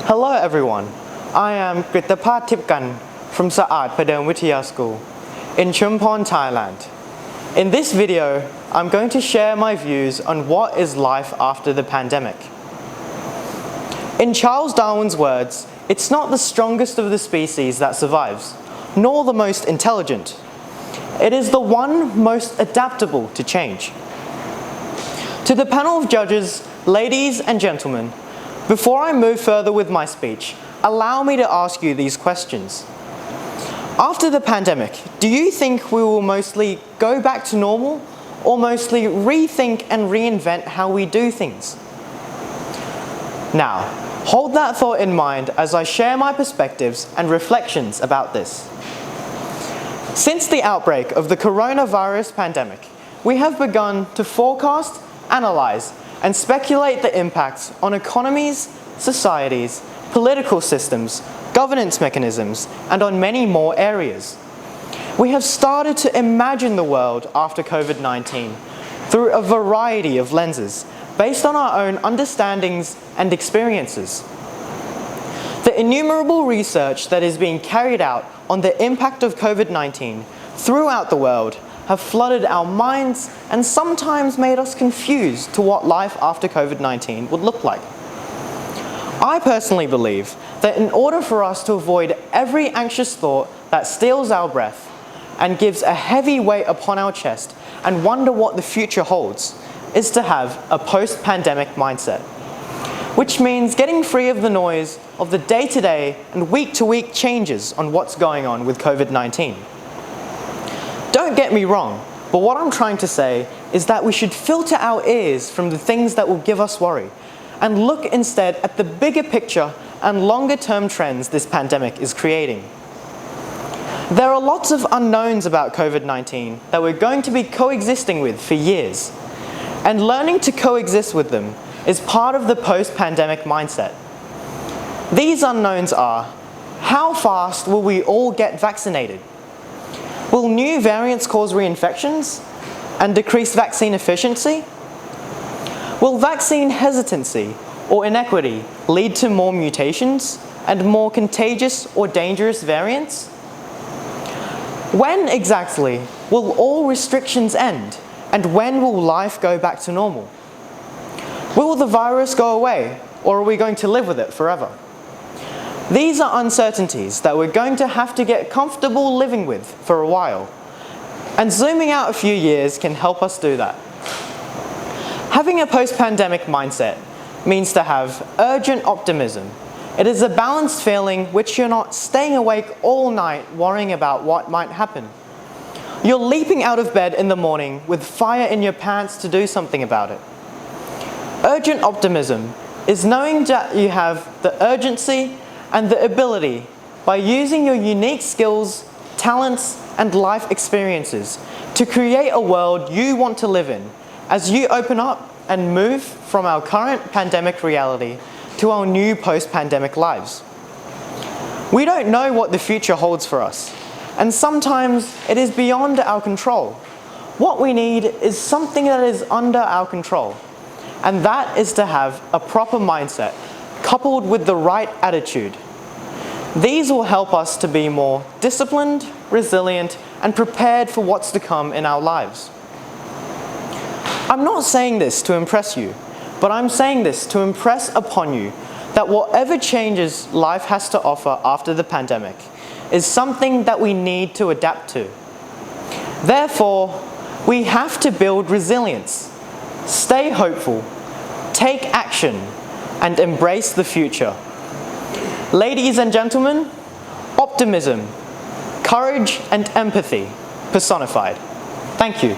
Hello everyone, I am Krittapas Thipkun from Saard Phaderm Wittaya School in Chumpon, Thailand. In this video, I'm going to share my views on what is life after the pandemic. In Charles Darwin's words, it's not the strongest of the species that survives, nor the most intelligent. It is the one most adaptable to change. To the panel of judges, ladies and gentlemen, before I move further with my speech, allow me to ask you these questions. After the pandemic, do you think we will mostly go back to normal or mostly rethink and reinvent how we do things? Now, hold that thought in mind as I share my perspectives and reflections about this. Since the outbreak of the coronavirus pandemic, we have begun to forecast, analyze, and speculate the impacts on economies, societies, political systems, governance mechanisms, and on many more areas. We have started to imagine the world after COVID-19 through a variety of lenses based on our own understandings and experiences. The innumerable research that is being carried out on the impact of COVID-19 throughout the world have flooded our minds and sometimes made us confused to what life after COVID-19 would look like. I personally believe that in order for us to avoid every anxious thought that steals our breath and gives a heavy weight upon our chest and wonder what the future holds, is to have a post-pandemic mindset, which means getting free of the noise of the day-to-day and week-to-week changes on what's going on with COVID-19. Don't get me wrong, but what I'm trying to say is that we should filter our ears from the things that will give us worry and look instead at the bigger picture and longer-term trends this pandemic is creating. There are lots of unknowns about COVID-19 that we're going to be coexisting with for years, and learning to coexist with them is part of the post-pandemic mindset. These unknowns are: how fast will we all get vaccinated? Will new variants cause reinfections and decrease vaccine efficiency? Will vaccine hesitancy or inequity lead to more mutations and more contagious or dangerous variants? When exactly will all restrictions end, and when will life go back to normal? Will the virus go away, or are we going to live with it forever? These are uncertainties that we're going to have to get comfortable living with for a while, and zooming out a few years can help us do that. Having a post-pandemic mindset means to have urgent optimism. It is a balanced feeling which you're not staying awake all night worrying about what might happen. You're leaping out of bed in the morning with fire in your pants to do something about it. Urgent optimism is knowing that you have the urgency and the ability, by using your unique skills, talents, and life experiences, to create a world you want to live in as you open up and move from our current pandemic reality to our new post-pandemic lives. We don't know what the future holds for us, and sometimes it is beyond our control. What we need is something that is under our control, and that is to have a proper mindset coupled with the right attitude. These will help us to be more disciplined, resilient, and prepared for what's to come in our lives. I'm not saying this to impress you, but I'm saying this to impress upon you that whatever changes life has to offer after the pandemic is something that we need to adapt to. Therefore, we have to build resilience, stay hopeful, take action, and embrace the future. Ladies and gentlemen, optimism, courage, and empathy personified. Thank you.